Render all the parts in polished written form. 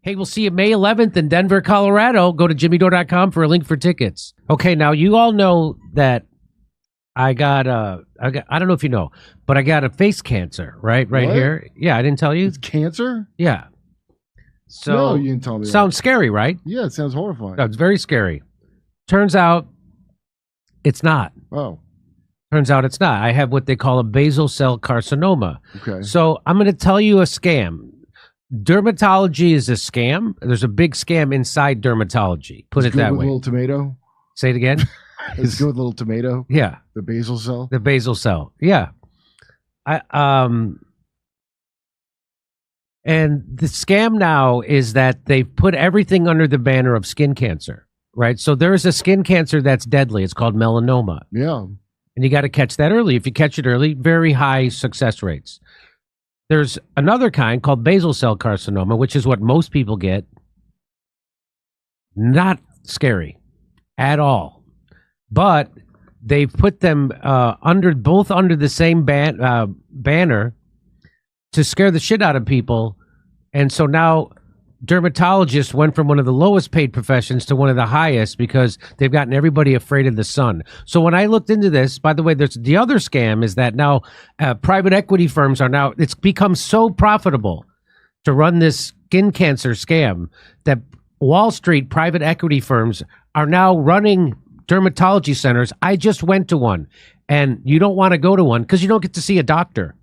Hey, we'll see you May 11th in Denver, Colorado. Go to jimmydore.com for a link for tickets. Okay, now you all know that I don't know if you know, but I got a face cancer, right What? here. Yeah, I didn't tell you. It's cancer? Yeah. So No, you didn't tell me that. Sounds scary, right? Yeah, it sounds horrifying. No, it's very scary. Turns out it's not. Oh, Turns out it's not. I have what they call a basal cell carcinoma. okay. So I'm going to tell you a scam. Dermatology is a scam. There's a big scam inside dermatology. Put It's it good that with way. a little tomato. Say it again. It's good with a little tomato. Yeah, The basal cell. the basal cell. Yeah. And the scam now is that they've put everything under the banner of skin cancer, right? So there is a skin cancer that's deadly. It's called melanoma. Yeah. And you got to catch that early. If you catch it early, very high success rates. There's another kind called basal cell carcinoma, which is what most people get. Not scary at all. But they've put them under the same banner to scare the shit out of people. And so now dermatologists went from one of the lowest paid professions to one of the highest because they've gotten everybody afraid of the sun. So when I looked into this, by the way, there's the other scam is that now private equity firms are now, it's become so profitable to run this skin cancer scam that Wall Street private equity firms are now running dermatology centers. I just went to one, and you don't want to go to one because you don't get to see a doctor.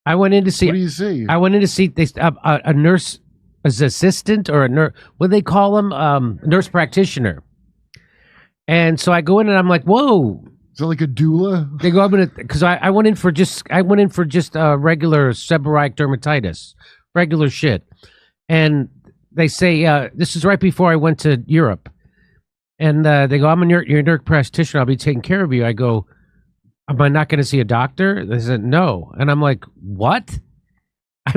I went in to see. What do you see? I went in to see a nurse as assistant or a nurse. What do they call them? Nurse practitioner. And so I go in and I'm like, whoa. Is that like a doula? They go, I'm gonna, because I went in for just regular seborrheic dermatitis, regular shit. And they say, this is right before I went to Europe. And they go, you're a nurse practitioner. I'll be taking care of you. I go, am I not going to see a doctor? They said, no. And I'm like, what? I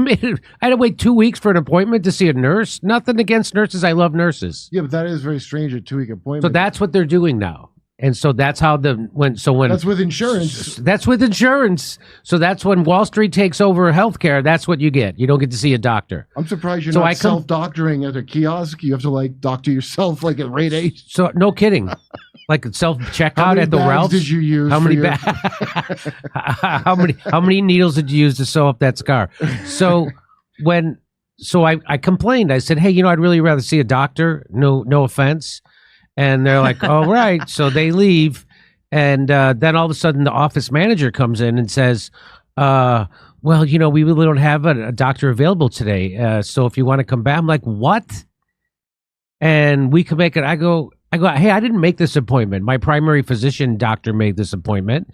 had to wait 2 weeks for an appointment to see a nurse. Nothing against nurses. I love nurses. Yeah, but that is very strange, a 2-week appointment. So that's what they're doing now. And so that's how when that's with insurance. That's with insurance. So that's when Wall Street takes over healthcare. That's what you get. You don't get to see a doctor. I'm surprised you're not self-doctoring at a kiosk. You have to like doctor yourself like at rate 8. So no kidding. Like self-checkout at the Ralph's. Did you use? How many how many needles did you use to sew up that scar? So I complained. I said, hey, I'd really rather see a doctor. No offense. And they're like, all right. So they leave. And then all of a sudden the office manager comes in and says, well, we really don't have a doctor available today. So if you want to come back, I'm like, what? And we can make it. I go, hey, I didn't make this appointment. My primary physician doctor made this appointment.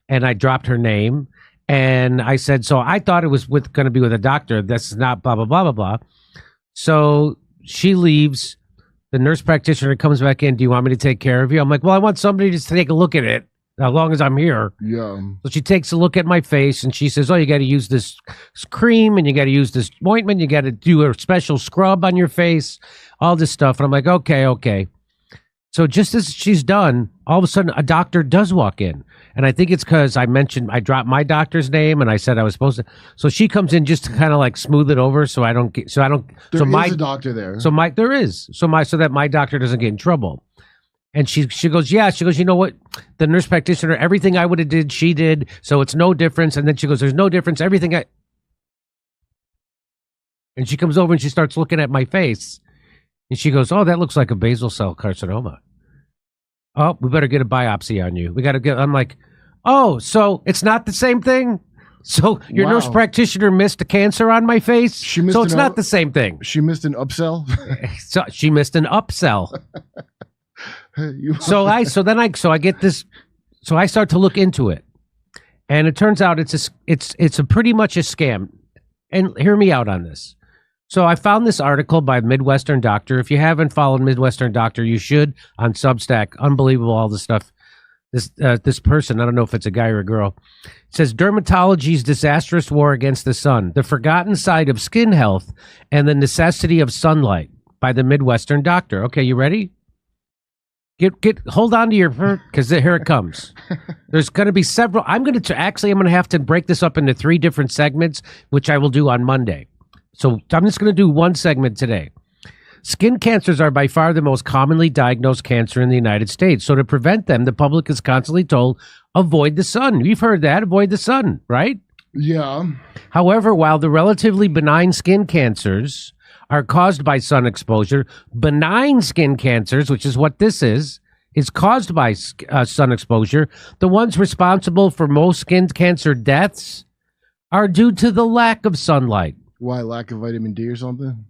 And I dropped her name. And I said, so I thought it was going to be with a doctor. That's not blah, blah, blah, blah, blah. So she leaves. The nurse practitioner comes back in. Do you want me to take care of you? I'm like, well, I want somebody to take a look at it as long as I'm here. Yeah. So she takes a look at my face and she says, oh, you got to use this cream and you got to use this ointment. You got to do a special scrub on your face, all this stuff. And I'm like, okay. So just as she's done, all of a sudden a doctor does walk in. And I think it's because I dropped my doctor's name and I said I was supposed to. So she comes in just to kind of like smooth it over so There is a doctor there. So that my doctor doesn't get in trouble. And she goes, you know what? The nurse practitioner, everything I would have did, she did. So it's no difference. And then she goes, there's no difference. And she comes over and she starts looking at my face. And she goes, oh, that looks like a basal cell carcinoma. Oh, we better get a biopsy on you. I'm like, oh, so it's not the same thing? So your nurse practitioner missed a cancer on my face? So it's not the same thing. She missed an upsell? So she missed an upsell. So I get this. So I start to look into it. And it turns out it's a pretty much a scam. And hear me out on this. So I found this article by Midwestern Doctor. If you haven't followed Midwestern Doctor, you should, on Substack. Unbelievable, all the stuff. This person, I don't know if it's a guy or a girl, it says dermatology's disastrous war against the sun, the forgotten side of skin health, and the necessity of sunlight by the Midwestern Doctor. Okay, you ready? Hold on to your, because here it comes. There's going to be several. I'm going to have to break this up into 3 different segments, which I will do on Monday. So I'm just going to do one segment today. Skin cancers are by far the most commonly diagnosed cancer in the United States. So to prevent them, the public is constantly told, avoid the sun. You've heard that, avoid the sun, right? Yeah. However, while the relatively benign skin cancers are caused by sun exposure, benign skin cancers, which is what this is caused by sun exposure. The ones responsible for most skin cancer deaths are due to the lack of sunlight. Why, lack of vitamin D or something?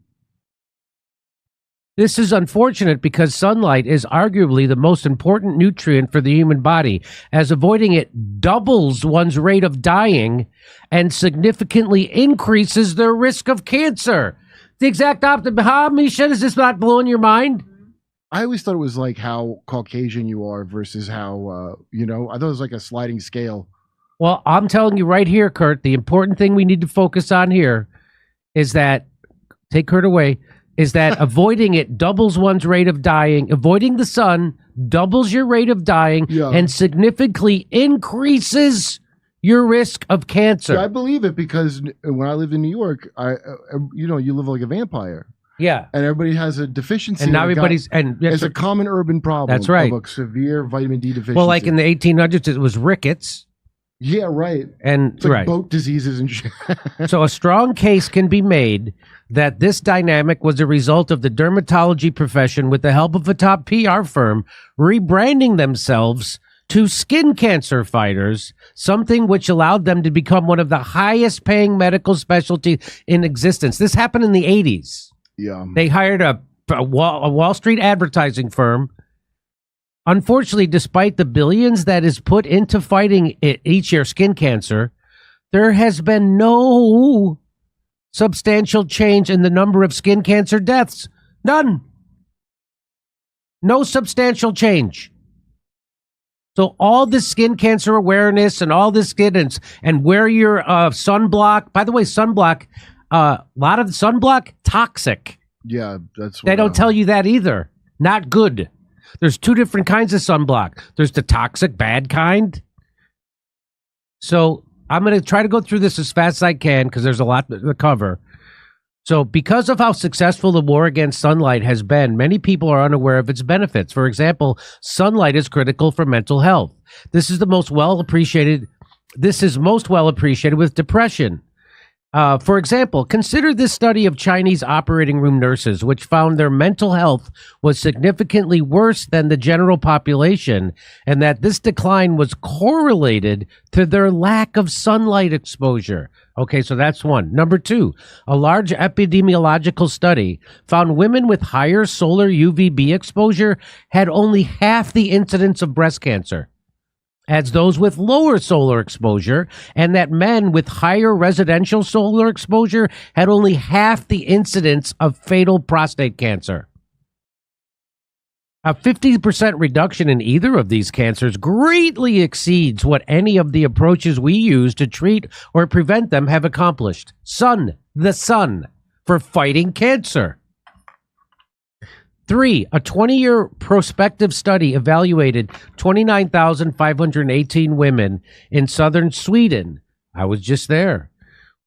This is unfortunate because sunlight is arguably the most important nutrient for the human body, as avoiding it doubles one's rate of dying and significantly increases their risk of cancer. The exact opposite. Huh, Misha? Is this not blowing your mind? I always thought it was like how Caucasian you are versus how, I thought it was like a sliding scale. Well, I'm telling you right here, Kurt, the important thing we need to focus on here is that, take Kurt away, is that avoiding it doubles one's rate of dying. Avoiding the sun doubles your rate of dying and significantly increases your risk of cancer. Yeah, I believe it because when I lived in New York, you live like a vampire. Yeah. And everybody has a deficiency. And now everybody's... It's a common urban problem. That's right. Of a severe vitamin D deficiency. Well, like in the 1800s, it was rickets. Yeah, right. And it's like boat diseases and shit. So a strong case can be made that this dynamic was a result of the dermatology profession, with the help of a top PR firm, rebranding themselves to skin cancer fighters, something which allowed them to become one of the highest paying medical specialties in existence. This happened in the 80s. Yeah. They hired a Wall Street advertising firm. Unfortunately, despite the billions that is put into fighting it each year, skin cancer, there has been no substantial change in the number of skin cancer deaths. None. No substantial change. So all this skin cancer awareness and all this and wear your sunblock. By the way, sunblock, a lot of the sunblock, toxic. Yeah, that's what they don't tell you that either. Not good. There's two different kinds of sunblock. There's the toxic, bad kind. So I'm going to try to go through this as fast as I can because there's a lot to cover. So because of how successful the war against sunlight has been, many people are unaware of its benefits. For example, sunlight is critical for mental health. This is most well appreciated with depression. For example, consider this study of Chinese operating room nurses, which found their mental health was significantly worse than the general population, and that this decline was correlated to their lack of sunlight exposure. Okay, so that's one. Number two, a large epidemiological study found women with higher solar UVB exposure had only half the incidence of breast cancer as those with lower solar exposure, and that men with higher residential solar exposure had only half the incidence of fatal prostate cancer. A 50% reduction in either of these cancers greatly exceeds what any of the approaches we use to treat or prevent them have accomplished. The sun, for fighting cancer. 3, a 20-year prospective study evaluated 29,518 women in southern Sweden. I was just there.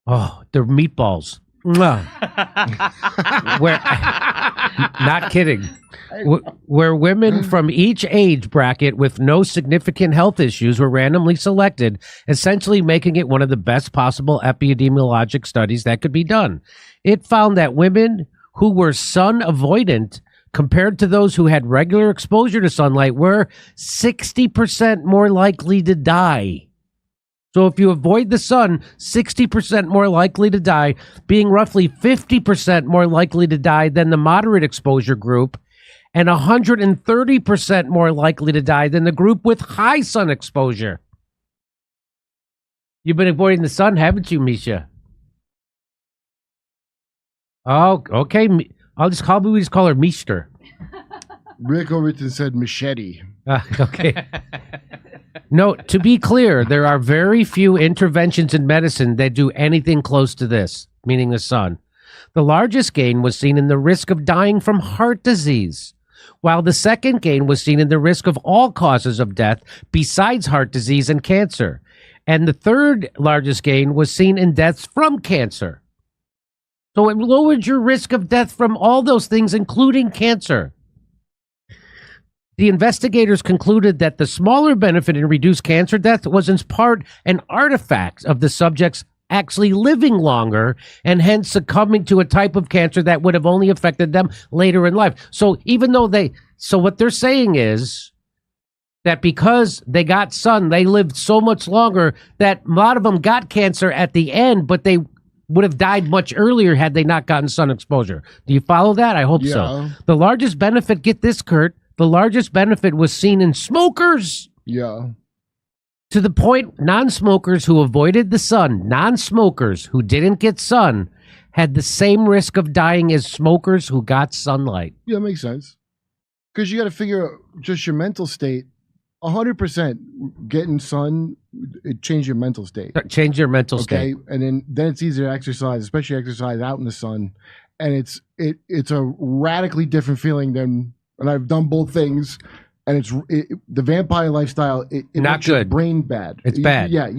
Oh, the meatballs. Mwah. Not kidding. Where women from each age bracket with no significant health issues were randomly selected, essentially making it one of the best possible epidemiologic studies that could be done. It found that women who were sun avoidant compared to those who had regular exposure to sunlight were 60% more likely to die. So if you avoid the sun, 60% more likely to die, being roughly 50% more likely to die than the moderate exposure group, and 130% more likely to die than the group with high sun exposure. You've been avoiding the sun, haven't you, Misha? Oh, okay. We just call her Meester. Rick Overton said machete. Okay. No, to be clear, there are very few interventions in medicine that do anything close to this, meaning the sun. The largest gain was seen in the risk of dying from heart disease, while the second gain was seen in the risk of all causes of death besides heart disease and cancer. And the third largest gain was seen in deaths from cancer. So it lowered your risk of death from all those things, including cancer. The investigators concluded that the smaller benefit in reduced cancer death was in part an artifact of the subjects actually living longer and hence succumbing to a type of cancer that would have only affected them later in life. So even though what they're saying is that because they got sun, they lived so much longer that a lot of them got cancer at the end, but they would have died much earlier had they not gotten sun exposure. Do you follow that? I hope so. The largest benefit, get this, Kurt, the largest benefit was seen in smokers. Yeah. To the point, non-smokers who avoided the sun, non-smokers who didn't get sun, had the same risk of dying as smokers who got sunlight. Yeah, makes sense. Because you got to figure out just your mental state. 100% getting sun, it changed your mental state. Change your mental state. Okay, and then it's easier to exercise, especially exercise out in the sun, and it's a radically different feeling than. And I've done both things. And the vampire lifestyle. It not makes your good. brain bad. It's bad. Yeah.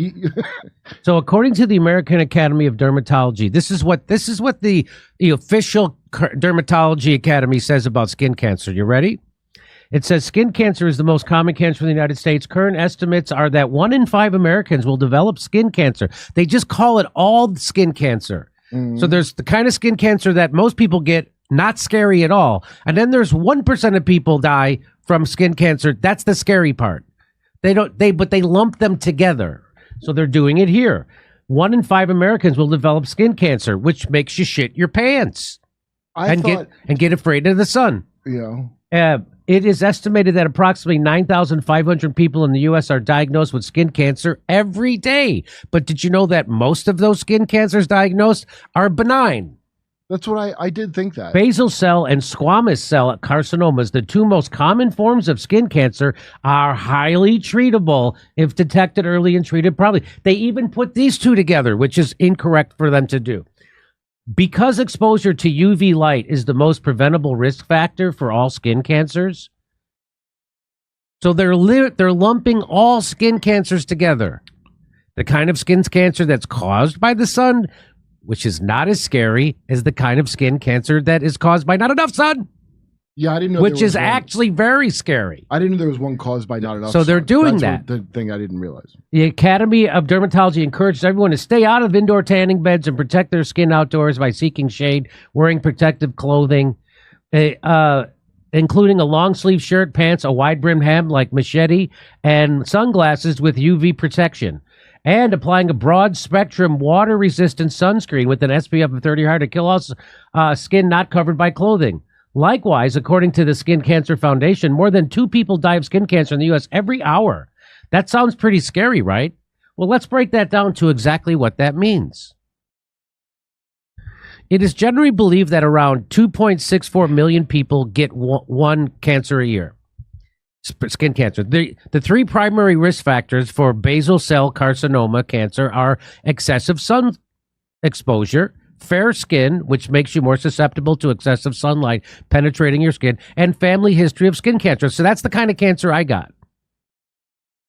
So, according to the American Academy of Dermatology, this is what the official Dermatology Academy says about skin cancer. You ready? It says skin cancer is the most common cancer in the United States. Current estimates are that 1 in 5 Americans will develop skin cancer. They just call it all skin cancer. Mm. So there's the kind of skin cancer that most people get, not scary at all. And then there's 1% of people die from skin cancer. That's the scary part. But they lump them together. So they're doing it here. 1 in 5 Americans will develop skin cancer, which makes you shit your pants and get afraid of the sun. Yeah. It is estimated that approximately 9,500 people in the U.S. are diagnosed with skin cancer every day. But did you know that most of those skin cancers diagnosed are benign? That's what I did think that. Basal cell and squamous cell carcinomas, the two most common forms of skin cancer, are highly treatable if detected early and treated properly. They even put these two together, which is incorrect for them to do. Because exposure to UV light is the most preventable risk factor for all skin cancers, so they're lumping all skin cancers together. The kind of skin cancer that's caused by the sun, which is not as scary as the kind of skin cancer that is caused by not enough sun. Yeah, I didn't know. Which is actually very scary. I didn't know there was one caused by not enough. So they're doing that. The thing I didn't realize. The Academy of Dermatology encourages everyone to stay out of indoor tanning beds and protect their skin outdoors by seeking shade, wearing protective clothing, including a long sleeve shirt, pants, a wide brim hem like machete, and sunglasses with UV protection. And applying a broad spectrum water resistant sunscreen with an SPF of 30 hard to kill all skin not covered by clothing. Likewise, according to the Skin Cancer Foundation, more than 2 people die of skin cancer in the U.S. every hour. That sounds pretty scary, right? Well, let's break that down to exactly what that means. It is generally believed that around 2.64 million people get one cancer a year. Skin cancer. The 3 primary risk factors for basal cell carcinoma cancer are excessive sun exposure, fair skin, which makes you more susceptible to excessive sunlight penetrating your skin, and family history of skin cancer. So that's the kind of cancer I got.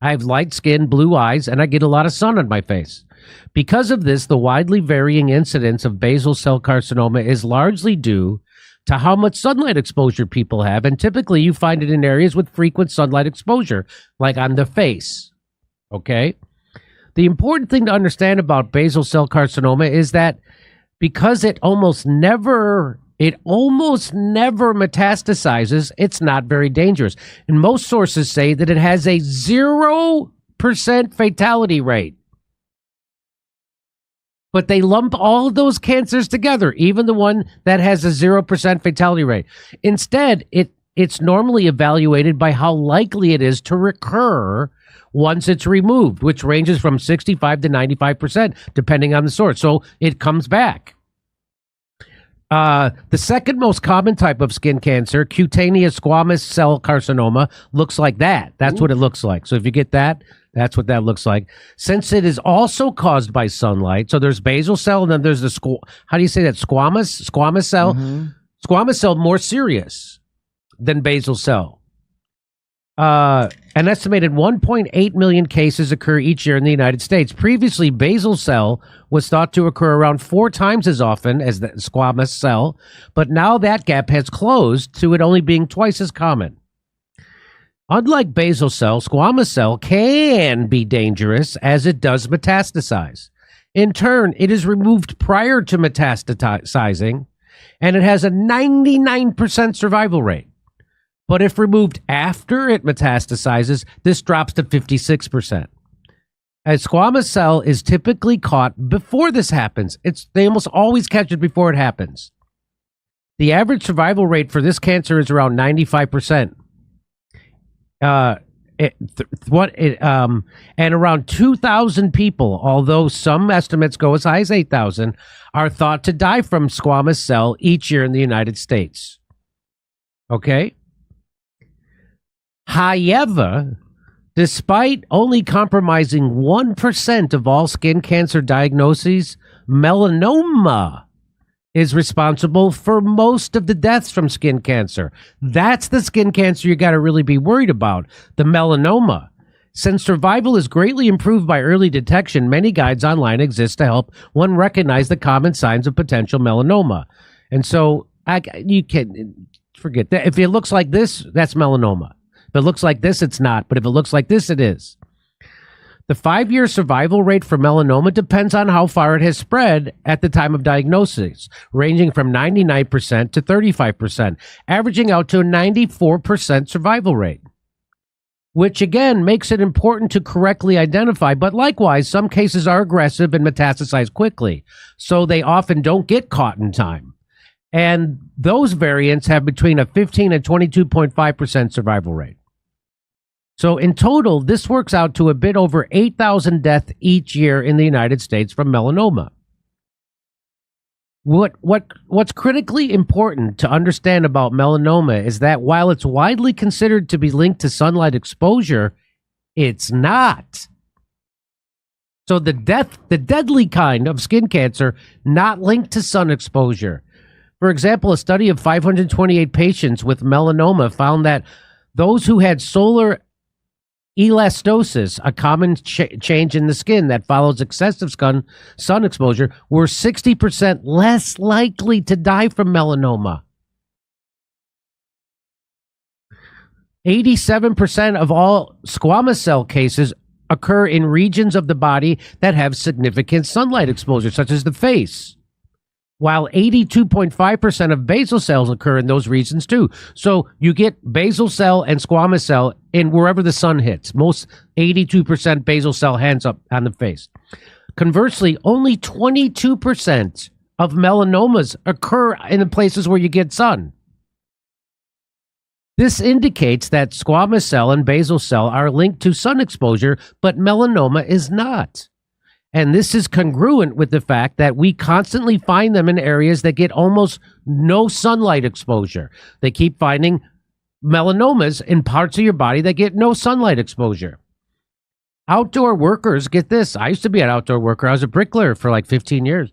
I have light skin, blue eyes, and I get a lot of sun on my face. Because of this, the widely varying incidence of basal cell carcinoma is largely due to how much sunlight exposure people have, and typically you find it in areas with frequent sunlight exposure, like on the face. Okay? The important thing to understand about basal cell carcinoma is that because it almost never metastasizes, it's not very dangerous. And most sources say that it has a 0% fatality rate. But they lump all of those cancers together, even the one that has a 0% fatality rate. Instead, it's normally evaluated by how likely it is to recur once it's removed, which ranges from 65 to 95%, depending on the source. So it comes back. The second most common type of skin cancer, cutaneous squamous cell carcinoma, looks like that. That's what it looks like. So if you get that, that's what that looks like. Since it is also caused by sunlight, so there's basal cell and then there's the how do you say that? Squamous cell? Mm-hmm. Squamous cell more serious than basal cell. An estimated 1.8 million cases occur each year in the United States. Previously, basal cell was thought to occur around 4 times as often as the squamous cell, but now that gap has closed to it only being twice as common. Unlike basal cell, squamous cell can be dangerous as it does metastasize. In turn, it is removed prior to metastasizing, and it has a 99% survival rate. But if removed after it metastasizes, this drops to 56%. A squamous cell is typically caught before this happens. They almost always catch it before it happens. The average survival rate for this cancer is around 95%. And around 2,000 people, although some estimates go as high as 8,000, are thought to die from squamous cell each year in the United States. Okay? However, despite only compromising 1% of all skin cancer diagnoses, melanoma is responsible for most of the deaths from skin cancer. That's the skin cancer you got to really be worried about, the melanoma. Since survival is greatly improved by early detection, many guides online exist to help one recognize the common signs of potential melanoma. And so you can forget that. If it looks like this, that's melanoma. If it looks like this, it's not. But if it looks like this, it is. The 5-year survival rate for melanoma depends on how far it has spread at the time of diagnosis, ranging from 99% to 35%, averaging out to a 94% survival rate, which again makes it important to correctly identify. But likewise, some cases are aggressive and metastasize quickly, so they often don't get caught in time. And those variants have between a 15 and 22.5% survival rate. So in total, this works out to a bit over 8,000 deaths each year in the United States from melanoma. What's critically important to understand about melanoma is that while it's widely considered to be linked to sunlight exposure, it's not. So the deadly kind of skin cancer, not linked to sun exposure. For example, a study of 528 patients with melanoma found that those who had solar elastosis, a common change in the skin that follows excessive sun exposure, were 60% less likely to die from melanoma. 87% of all squamous cell cases occur in regions of the body that have significant sunlight exposure, such as the face, while 82.5% of basal cells occur in those regions too. So you get basal cell and squamous cell in wherever the sun hits. Most 82% basal cell hands up on the face. Conversely, only 22% of melanomas occur in the places where you get sun. This indicates that squamous cell and basal cell are linked to sun exposure, but melanoma is not. And this is congruent with the fact that we constantly find them in areas that get almost no sunlight exposure. They keep finding melanomas in parts of your body that get no sunlight exposure. Outdoor workers, get this. I used to be an outdoor worker. I was a bricklayer for like 15 years.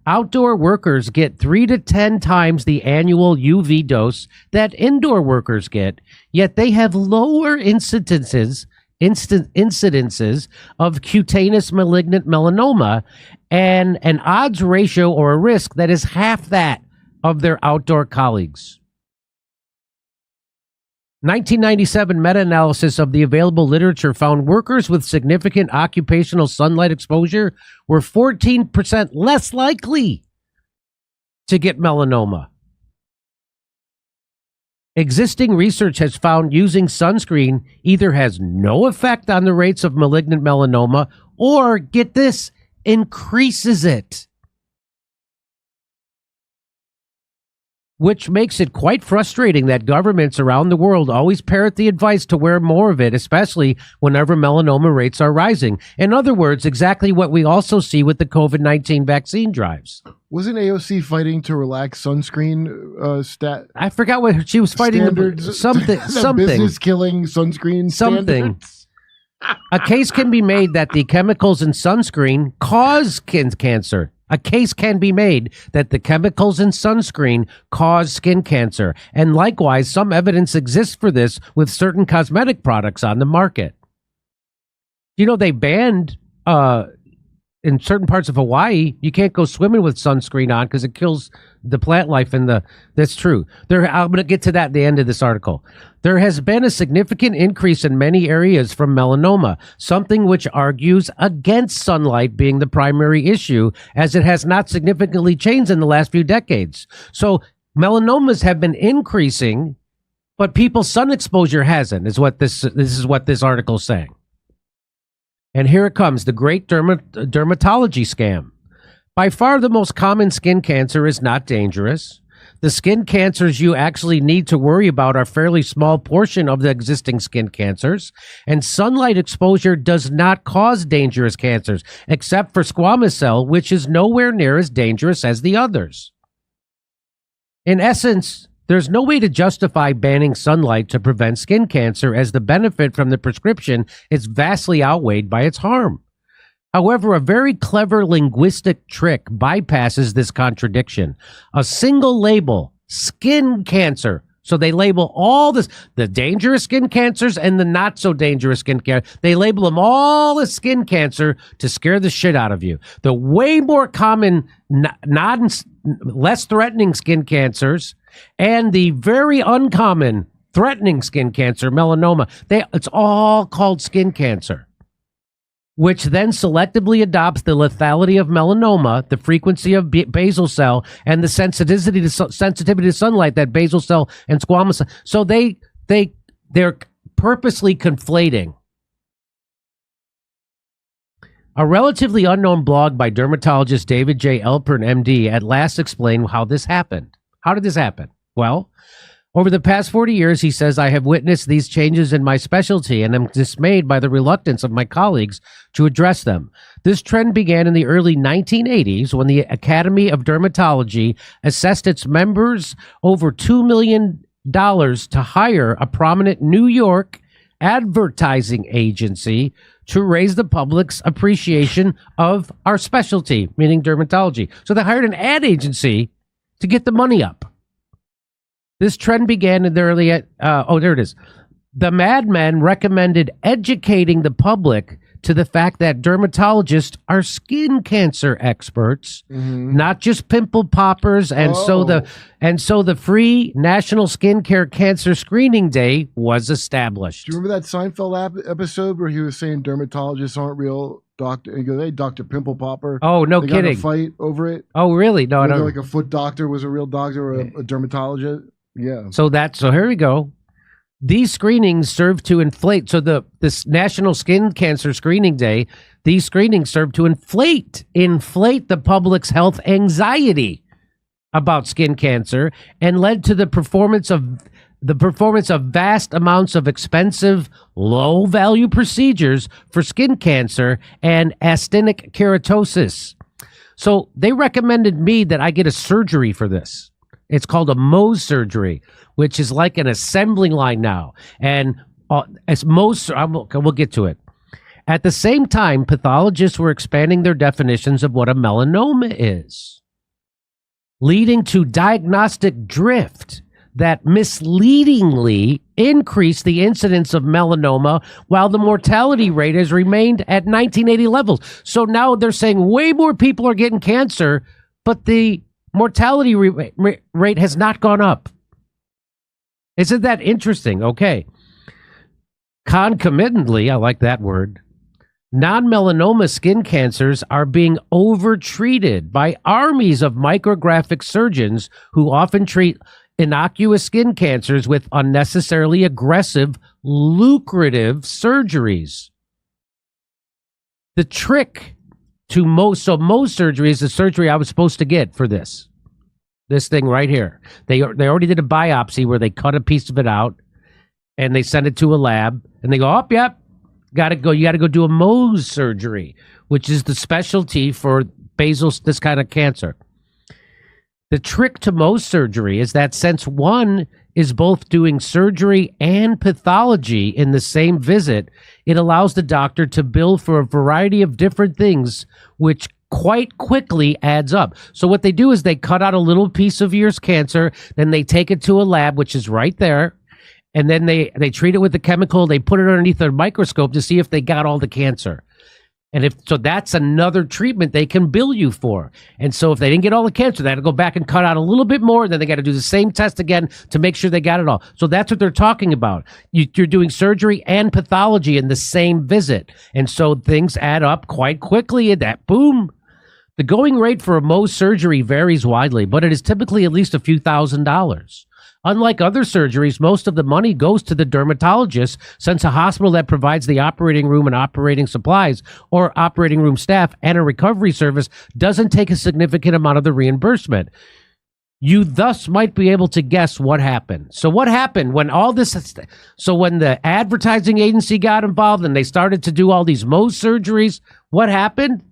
Outdoor workers get 3 to 10 times the annual UV dose that indoor workers get, yet they have lower incidences of cutaneous malignant melanoma and an odds ratio or a risk that is half that of their outdoor colleagues. 1997 meta-analysis of the available literature found workers with significant occupational sunlight exposure were 14% less likely to get melanoma. Existing research has found using sunscreen either has no effect on the rates of malignant melanoma or, get this, increases it. Which makes it quite frustrating that governments around the world always parrot the advice to wear more of it, especially whenever melanoma rates are rising. In other words, exactly what we also see with the COVID-19 vaccine drives. Wasn't AOC fighting to relax sunscreen I forgot what she was fighting. Something. Business killing sunscreen standards. A case can be made that the chemicals in sunscreen cause skin cancer. A case can be made that the chemicals in sunscreen cause skin cancer, and likewise, some evidence exists for this with certain cosmetic products on the market. You know, they banned in certain parts of Hawaii, you can't go swimming with sunscreen on because it kills the plant life in the. That's true. I'm going to get to that at the end of this article. There has been a significant increase in many areas from melanoma, something which argues against sunlight being the primary issue, as it has not significantly changed in the last few decades. So melanomas have been increasing, but people's sun exposure hasn't. Is what this is what this article is saying. And here it comes, the great dermatology scam. By far the most common skin cancer is not dangerous. The skin cancers you actually need to worry about are a fairly small portion of the existing skin cancers, and sunlight exposure does not cause dangerous cancers, except for squamous cell, which is nowhere near as dangerous as the others. In essence, there's no way to justify banning sunlight to prevent skin cancer, as the benefit from the prescription is vastly outweighed by its harm. However, a very clever linguistic trick bypasses this contradiction. A single label, skin cancer. So they label all this, the dangerous skin cancers and the not so dangerous skin cancer. They label them all as skin cancer to scare the shit out of you. The way more common, less threatening skin cancers and the very uncommon threatening skin cancer, melanoma, it's all called skin cancer, which then selectively adopts the lethality of melanoma, the frequency of basal cell, and the sensitivity to sunlight that basal cell and squamous cell. So they're purposely conflating. A relatively unknown blog by dermatologist David J. Alpern, MD, at last explained how this happened. How did this happen? Well, over the past 40 years, he says, I have witnessed these changes in my specialty and am dismayed by the reluctance of my colleagues to address them. This trend began in the early 1980s when the Academy of Dermatology assessed its members over $2 million to hire a prominent New York advertising agency to raise the public's appreciation of our specialty, meaning dermatology. So they hired an ad agency to get the money up. This trend began in the early, there it is. The madmen recommended educating the public to the fact that dermatologists are skin cancer experts, not just pimple poppers, and so the free National Skincare Cancer Screening Day was established. Do you remember that Seinfeld episode where he was saying dermatologists aren't real doctor? And he goes, "Hey, Dr. Pimple Popper." Oh, no kidding! Got in a fight over it. Oh, really? No, I don't. Like a foot doctor was a real doctor, or a dermatologist. Yeah. So here we go. These screenings serve to inflate. So this National Skin Cancer Screening Day, these screenings serve to inflate the public's health anxiety about skin cancer, and led to the performance of vast amounts of expensive, low-value procedures for skin cancer and actinic keratosis. So they recommended me that I get a surgery for this. It's called a Mohs surgery, which is like an assembling line now. And as most, we'll get to it. At the same time, pathologists were expanding their definitions of what a melanoma is, leading to diagnostic drift that misleadingly increased the incidence of melanoma, while the mortality rate has remained at 1980 levels. So now they're saying way more people are getting cancer, but the mortality rate has not gone up. Isn't that interesting? Okay. Concomitantly, I like that word, non-melanoma skin cancers are being overtreated by armies of micrographic surgeons who often treat innocuous skin cancers with unnecessarily aggressive, lucrative surgeries. The trick to Mohs surgery is the surgery I was supposed to get for this thing right here. They already did a biopsy where they cut a piece of it out and they send it to a lab and they go, oh, yep, you got to go do a Mohs surgery, which is the specialty for this kind of cancer. The trick to Mohs surgery is that since one is both doing surgery and pathology in the same visit, it allows the doctor to bill for a variety of different things, which quite quickly adds up. So what they do is they cut out a little piece of your cancer, then they take it to a lab, which is right there, and then they treat it with the chemical. They put it underneath a microscope to see if they got all the cancer. And if so, that's another treatment they can bill you for. And so if they didn't get all the cancer, they had to go back and cut out a little bit more. Then they got to do the same test again to make sure they got it all. So that's what they're talking about. You're doing surgery and pathology in the same visit. And so things add up quite quickly. And that, boom. The going rate for a Mohs surgery varies widely, but it is typically at least a few $1,000s. Unlike other surgeries, most of the money goes to the dermatologist, since a hospital that provides the operating room and operating supplies or operating room staff and a recovery service doesn't take a significant amount of the reimbursement. You thus might be able to guess what happened. So what happened when all this, so when the advertising agency got involved and they started to do all these Mohs surgeries, what happened?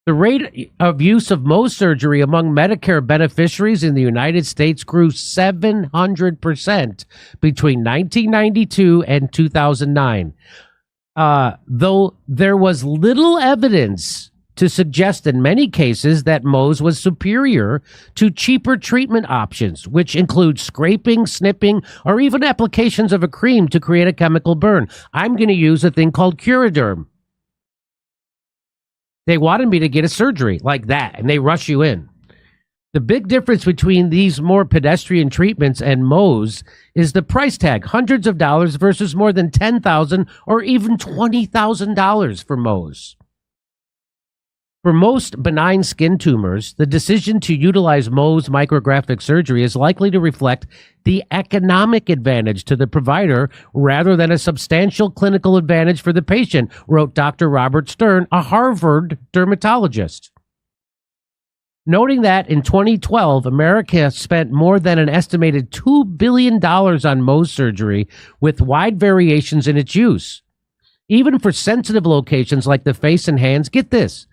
The rate of use of Mohs surgery among Medicare beneficiaries in the United States grew 700% between 1992 and 2009. Though there was little evidence to suggest in many cases that Mohs was superior to cheaper treatment options, which include scraping, snipping, or even applications of a cream to create a chemical burn. I'm going to use a thing called Curaderm. They wanted me to get a surgery like that, and they rush you in. The big difference between these more pedestrian treatments and Mohs is the price tag, hundreds of dollars versus more than $10,000 or even $20,000 for Mohs. For most benign skin tumors, the decision to utilize Mohs micrographic surgery is likely to reflect the economic advantage to the provider rather than a substantial clinical advantage for the patient, wrote Dr. Robert Stern, a Harvard dermatologist. Noting that in 2012, America spent more than an estimated $2 billion on Mohs surgery with wide variations in its use. Even for sensitive locations like the face and hands, get this,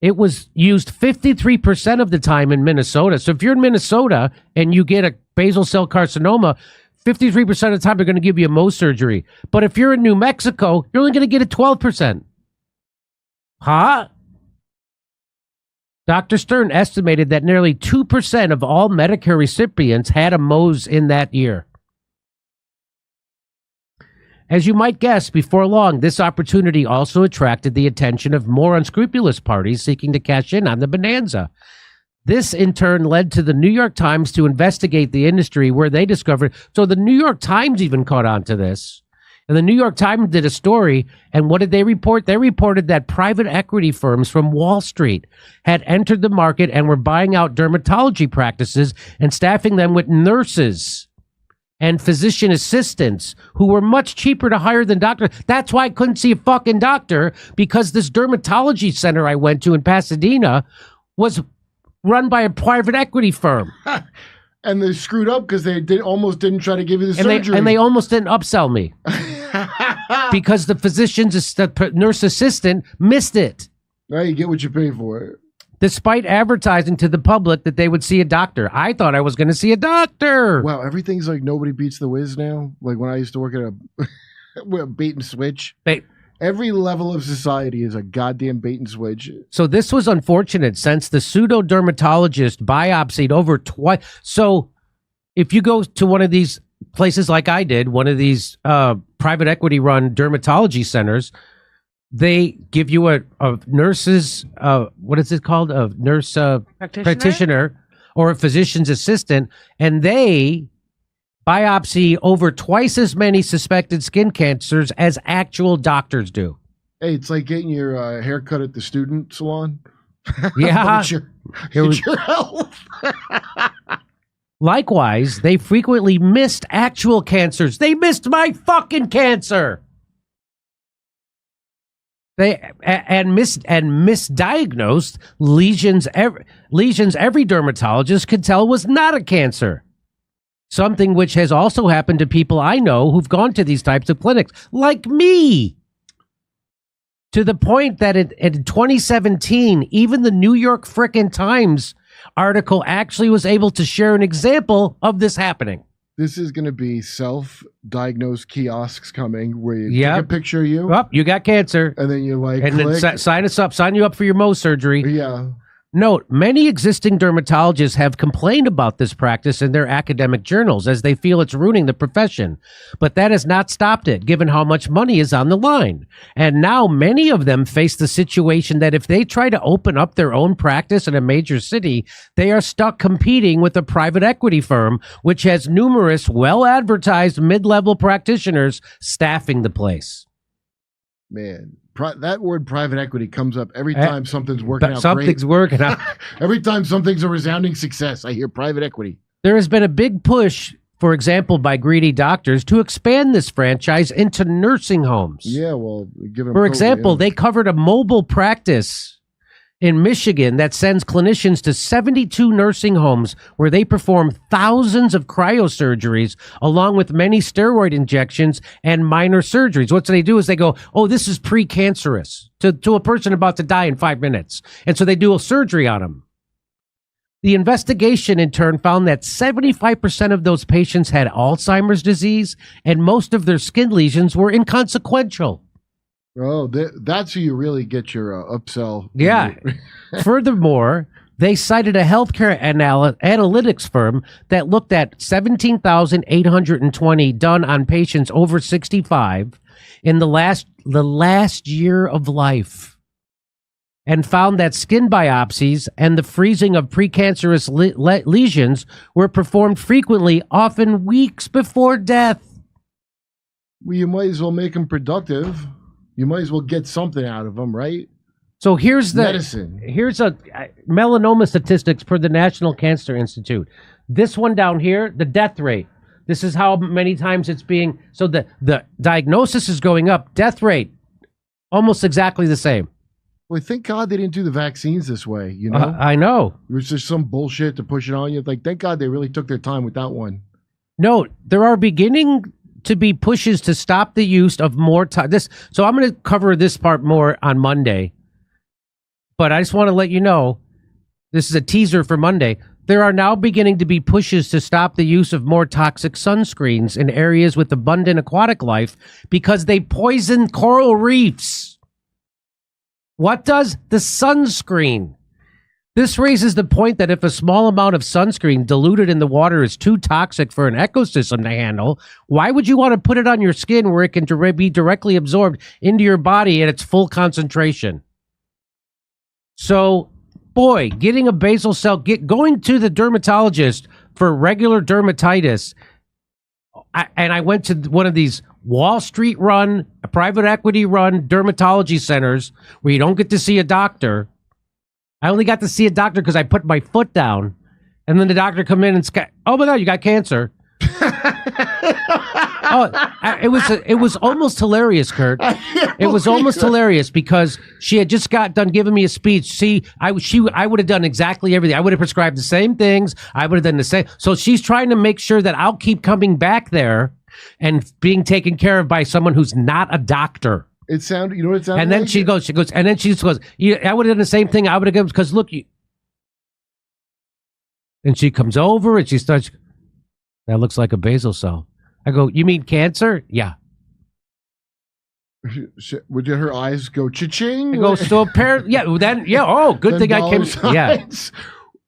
it was used 53% of the time in Minnesota. So if you're in Minnesota and you get a basal cell carcinoma, 53% of the time they're going to give you a Mohs surgery. But if you're in New Mexico, you're only going to get it 12%. Huh? Dr. Stern estimated that nearly 2% of all Medicare recipients had a Mohs in that year. As you might guess, before long, this opportunity also attracted the attention of more unscrupulous parties seeking to cash in on the bonanza. This, in turn, led to the New York Times to investigate the industry, where they discovered. So the New York Times even caught on to this. And the New York Times did a story, and what did they report? They reported that private equity firms from Wall Street had entered the market and were buying out dermatology practices and staffing them with nurses and physician assistants who were much cheaper to hire than doctors. That's why I couldn't see a fucking doctor, because this dermatology center I went to in Pasadena was run by a private equity firm. And they screwed up because they almost didn't try to give you the surgery. And they almost didn't upsell me because the nurse assistant missed it. Now you get what you pay for. Despite advertising to the public that they would see a doctor. I thought I was going to see a doctor. Wow, everything's like nobody beats the whiz now. Like when I used to work at a bait and switch. Every level of society is a goddamn bait and switch. So this was unfortunate, since the pseudo-dermatologist biopsied over twice. So if you go to one of these places like I did, one of these private equity-run dermatology centers, they give you a nurse's, what is it called? A nurse practitioner or a physician's assistant, and they biopsy over twice as many suspected skin cancers as actual doctors do. Hey, it's like getting your hair cut at the student salon. Yeah. it's your health. Likewise, they frequently missed actual cancers. They missed my fucking cancer. They misdiagnosed lesions. Every dermatologist could tell was not a cancer. Something which has also happened to people I know who've gone to these types of clinics, like me. To the point that in 2017, even the New York frickin' Times article actually was able to share an example of this happening. This is going to be self-diagnosed kiosks coming where you take a picture of you. Oh, you got cancer. And then you like and click. then sign you up for your Mohs surgery. Yeah. Note, many existing dermatologists have complained about this practice in their academic journals as they feel it's ruining the profession. But that has not stopped it, given how much money is on the line. And now many of them face the situation that if they try to open up their own practice in a major city, they are stuck competing with a private equity firm, which has numerous well-advertised mid-level practitioners staffing the place. Man, that word private equity comes up every time something's working out Something's great. working out. Every time something's a resounding success, I hear private equity. There has been a big push, for example, by greedy doctors to expand this franchise into nursing homes. Yeah, well, for example, they covered a mobile practice in Michigan that sends clinicians to 72 nursing homes where they perform thousands of cryosurgeries along with many steroid injections and minor surgeries. What they do is they go, oh, this is precancerous to a person about to die in 5 minutes. And so they do a surgery on them. The investigation, in turn, found that 75% of those patients had Alzheimer's disease, and most of their skin lesions were inconsequential. Oh, that's who you really get your upsell. Yeah. Furthermore, they cited a healthcare analytics firm that looked at 17,820 done on patients over 65 in the last year of life, and found that skin biopsies and the freezing of precancerous lesions were performed frequently, often weeks before death. Well, you might as well make them productive. You might as well get something out of them, right? So here's medicine. Here's a melanoma statistics per the National Cancer Institute. This one down here, the death rate. This is how many times it's being. So the diagnosis is going up. Death rate, almost exactly the same. Well, thank God they didn't do the vaccines this way. You know, I know. It was just some bullshit to push it on you. Like, thank God they really took their time with that one. No, there are beginning to be pushes to stop the use of more so I'm going to cover this part more on Monday, but I just want to let you know, this is a teaser for Monday. There are now beginning to be pushes to stop the use of more toxic sunscreens in areas with abundant aquatic life because they poison coral reefs. What does the sunscreen? This raises the point that if a small amount of sunscreen diluted in the water is too toxic for an ecosystem to handle, why would you want to put it on your skin where it can be directly absorbed into your body at its full concentration? So, boy, getting a basal cell, going to the dermatologist for regular dermatitis, and I went to one of these Wall Street run, private equity run dermatology centers where you don't get to see a doctor. I only got to see a doctor because I put my foot down, and then the doctor come in and oh my God, you got cancer. It was almost hilarious, Kurt. It was almost hilarious because she had just got done giving me a speech. See, I would have done exactly everything. I would have prescribed the same things. I would have done the same. So she's trying to make sure that I'll keep coming back there and being taken care of by someone who's not a doctor. It sounded, you know what it sounded and then like? she goes, and then she just goes, I would have done the same thing. I would have given, because look, and she comes over and she starts, that looks like a basal cell. I go, you mean cancer? Yeah. Would her eyes go cha-ching? I go, so apparently, yeah, then, yeah, oh, good thing I came, yeah.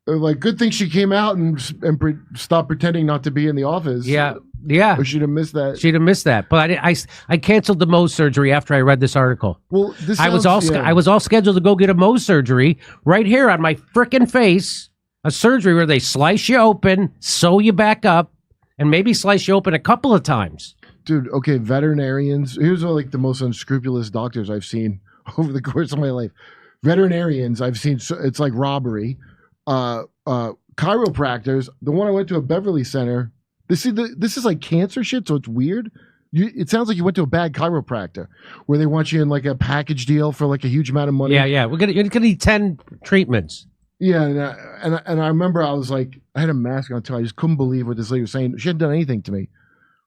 Like, good thing she came out and stopped pretending not to be in the office. Yeah. Yeah, or she'd have missed that. She'd have missed that. But I canceled the Mohs surgery after I read this article. Well, I was all scheduled to go get a Mohs surgery right here on my frickin' face. A surgery where they slice you open, sew you back up, and maybe slice you open a couple of times. Dude, okay, veterinarians. Here's like the most unscrupulous doctors I've seen over the course of my life. Veterinarians, I've seen. It's like robbery. Chiropractors. The one I went to at Beverly Center. This is like cancer shit, so it's weird. It sounds like you went to a bad chiropractor where they want you in like a package deal for like a huge amount of money. Yeah. You're gonna need 10 treatments. Yeah, and I remember I was like, I had a mask on too. I just couldn't believe what this lady was saying. She hadn't done anything to me.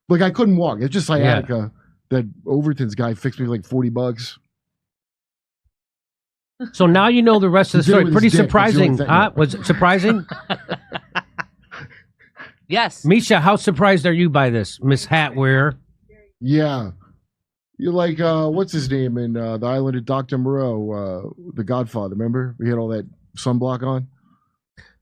Like, I couldn't walk. It's just sciatica. Yeah. That Overton's guy fixed me for like $40. So now you know the rest of the story. Pretty surprising. Was it surprising? Yes. Misha, how surprised are you by this, Miss Hat Wearer? Yeah. You're like, what's his name in the island of Dr. Moreau, the Godfather, remember? We had all that sunblock on.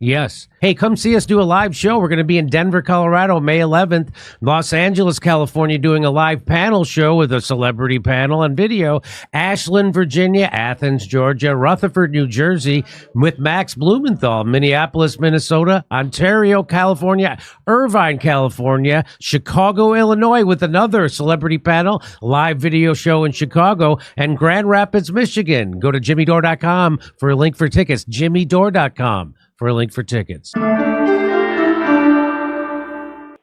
Yes. Hey, come see us do a live show. We're going to be in Denver, Colorado, May 11th, Los Angeles, California, doing a live panel show with a celebrity panel and video, Ashland, Virginia, Athens, Georgia, Rutherford, New Jersey, with Max Blumenthal, Minneapolis, Minnesota, Ontario, California, Irvine, California, Chicago, Illinois, with another celebrity panel, live video show in Chicago, and Grand Rapids, Michigan. Go to jimmydore.com for a link for tickets, jimmydore.com for a link for tickets.